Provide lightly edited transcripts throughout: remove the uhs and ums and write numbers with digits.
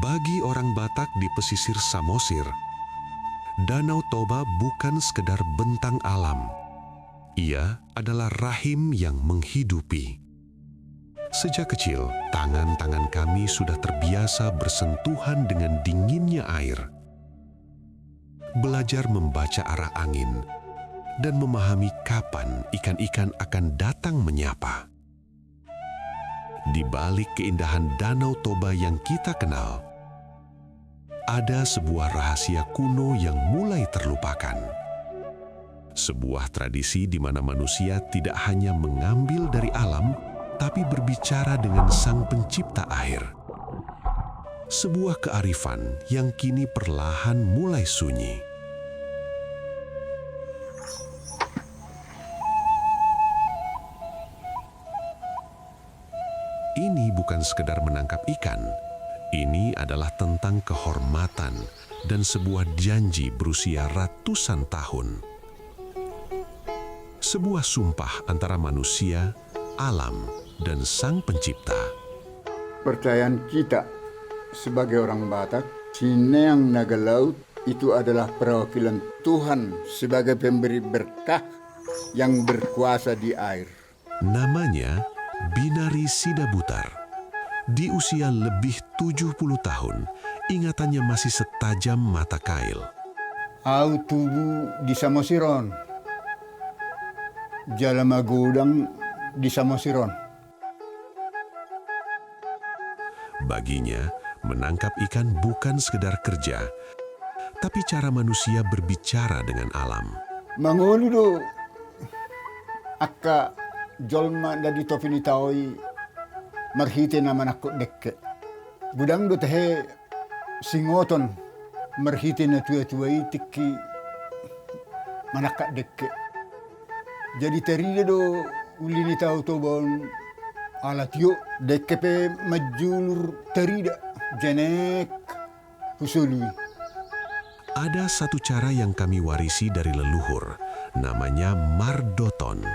Bagi orang Batak di pesisir Samosir, Danau Toba bukan sekedar bentang alam. Ia adalah rahim yang menghidupi. Sejak kecil, tangan-tangan kami sudah terbiasa bersentuhan dengan dinginnya air. Belajar membaca arah angin dan memahami kapan ikan-ikan akan datang menyapa. Di balik keindahan Danau Toba yang kita kenal, ada sebuah rahasia kuno yang mulai terlupakan. Sebuah tradisi di mana manusia tidak hanya mengambil dari alam, tapi berbicara dengan Sang Pencipta air. Sebuah kearifan yang kini perlahan mulai sunyi. Ini bukan sekedar menangkap ikan. Ini adalah tentang kehormatan dan sebuah janji berusia ratusan tahun. Sebuah sumpah antara manusia, alam, dan Sang Pencipta. Percayaan kita sebagai orang Batak, Sineang Naga Laut itu adalah perwakilan Tuhan sebagai pemberi berkah yang berkuasa di air. Namanya Binari Sidabutar. Di usia lebih 70 tahun, ingatannya masih setajam mata kail. Au tubuh di Samosiron, Jalama Gudang di Samosiron. Baginya, menangkap ikan bukan sekedar kerja, tapi cara manusia berbicara dengan alam. Mangulu do, akka jolma dadi topini taoi marhite na manakko dekke. Gudang do tehe singoton marhite na tua-tuai tikki manakka dekke. Jadi teride do ulini tau tobon alat yo dekke pe majulur terida jenek husului. Ada satu cara yang kami warisi dari leluhur, namanya mardoton.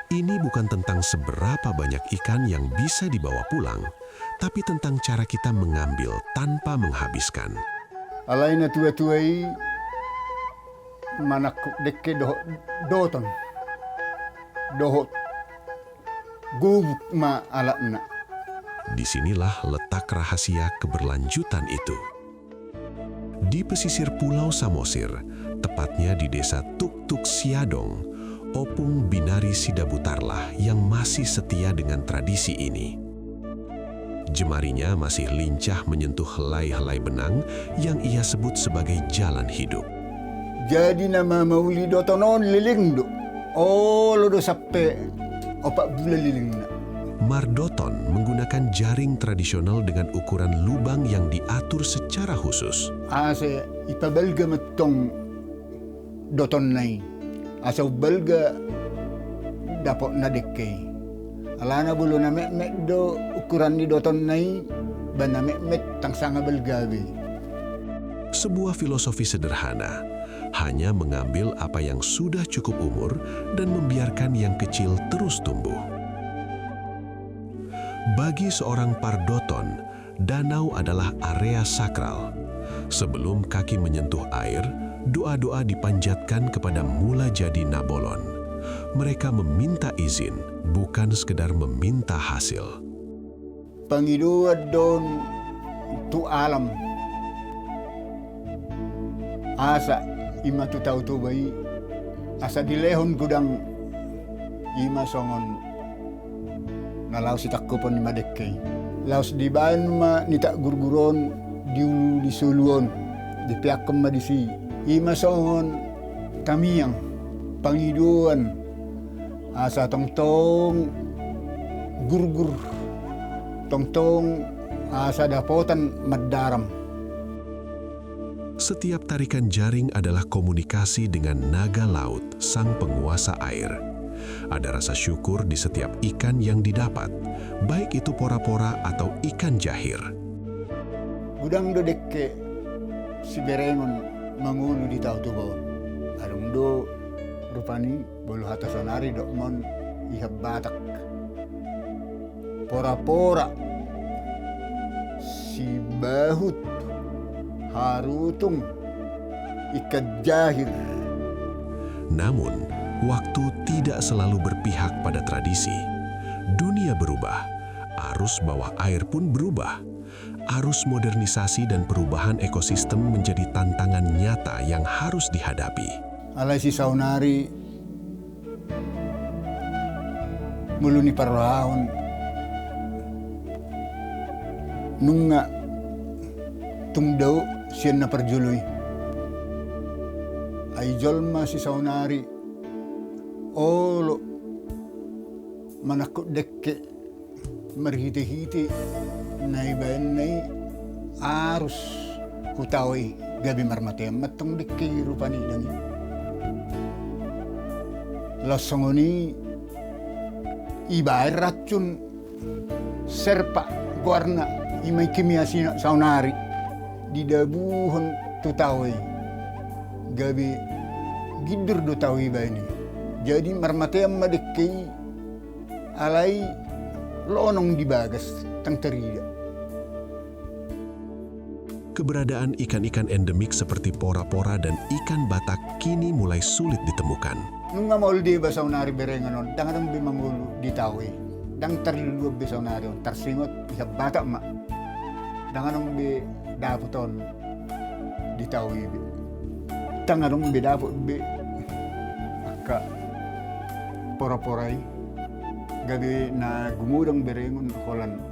Ini bukan tentang seberapa banyak ikan yang bisa dibawa pulang, tapi tentang cara kita mengambil tanpa menghabiskan. Alaina tua-tuai manakko dekke doton. Dohot gubuk ma alatna. Disinilah letak rahasia keberlanjutan itu. Di pesisir Pulau Samosir, tepatnya di desa Tuk-Tuk Siadong, Opung Binari Sidabutarlah yang masih setia dengan tradisi ini. Jemarinya masih lincah menyentuh helai-helai benang yang ia sebut sebagai jalan hidup. Jadi nama mauli dotonon liling do. Oh lodo sampai 4 bulan liling na. Mardoton menggunakan jaring tradisional dengan ukuran lubang yang diatur secara khusus. Ase ipabelga metong doton nai. Asa belga dapat na dekke. Alana bulo na mek do ukuran di doton nai bana mek tang sanga belgawi. Sebuah filosofi sederhana, hanya mengambil apa yang sudah cukup umur dan membiarkan yang kecil terus tumbuh. Bagi seorang pardoton, danau adalah area sakral. Sebelum kaki menyentuh air, doa-doa dipanjatkan kepada mula jadi Nabolon. Mereka meminta izin, bukan sekedar meminta hasil. Pangiduad don tu alam. Asa ima tu tau tu bai. Asa dilehon gudang ima songon na laos itakupon ni madekkei. Laos di bayan ma nitak gurguron diulu di suluon di piakem ma disi. Ima songon tamiyang pangiduan asa tongtong gurgur tongtong asa dapotan maddaram. Setiap tarikan jaring adalah komunikasi dengan naga laut, sang penguasa air. Ada rasa syukur di setiap ikan yang didapat, baik itu pora-pora atau ikan jahir. Gudang do dekke si berengon mangulu di tau tu bawon. Arung do rupani bolu hata sonari do mon ihab Batak. Pora-pora si bahut harutung ikat jahir. Namun, waktu tidak selalu berpihak pada tradisi. Dunia berubah, arus bawah air pun berubah. Arus modernisasi dan perubahan ekosistem menjadi tantangan nyata yang harus dihadapi. Alay si saunari mulu ni parahon nunga tungdaw siya na perjuloy. Ay jolma si saunari olo manakot dekke marhiti-hiti na ibayan na arus kutaway gabi marmatayam matang dekke rupani dani. Lasongoni ibaay racun serpa guarna imay kimia saunari didabuhon tutaway gabi gidur do tawi bani. Jadi marmatayam madekei alay lonong dibagas tang terida. Keberadaan ikan-ikan endemik seperti pora-pora dan ikan batak kini mulai sulit ditemukan. Nung nga maul di ba saunari berenganon, dangan bi mangulu di tawi. Dang terlalu bi saunari tersingot isa batak ma. Dangan bi daputon di tawi bi. Tangan bi daput bi akka pora-poray. Gabi na gumudang berengon holan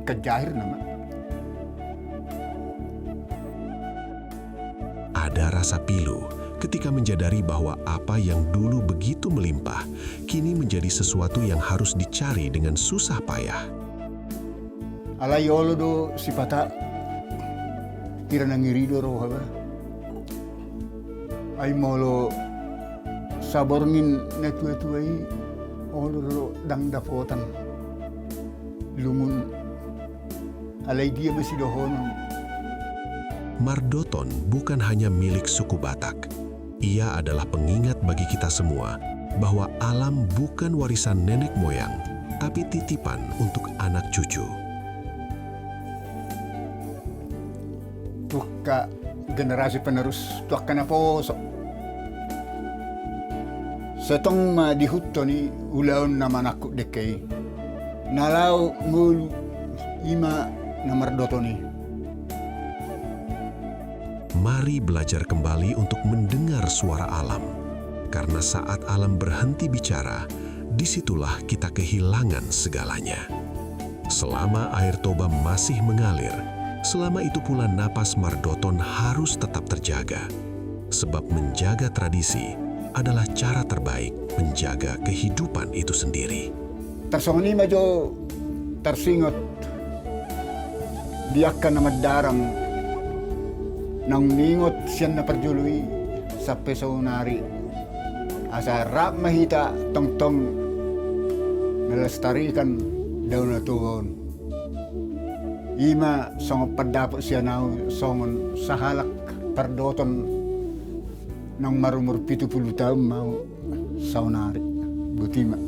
kajahir naman. Ada rasa pilu ketika menjadari bahwa apa yang dulu begitu melimpah kini menjadi sesuatu yang harus dicari dengan susah payah. Alayolo do sipata tira nangirido roha ba. Ay molo saborngin netuetuay olo dang dapotan lumun alay dia basidohonon. Mardoton bukan hanya milik suku Batak. Ia adalah pengingat bagi kita semua bahwa alam bukan warisan nenek moyang, tapi titipan untuk anak cucu. Tuka generasi penerus tuak na poso. Setong madihutto ni ulaon naman ako dekay. Nalaw mul ima na Mardoton ni. Mari belajar kembali untuk mendengar suara alam. Karena saat alam berhenti bicara, disitulah kita kehilangan segalanya. Selama air Toba masih mengalir, selama itu pula napas Mardoton harus tetap terjaga. Sebab menjaga tradisi adalah cara terbaik menjaga kehidupan itu sendiri. Tersongni majo tersingot diakan na madarang nang ningot siya na perjului sa pesaunari. Asa rap mahita tong-tong nalastarikan daw na tugon. Ima song padapo siya na songon sa halak Mardoton nang marumur 70 taon mau saunari. Butima.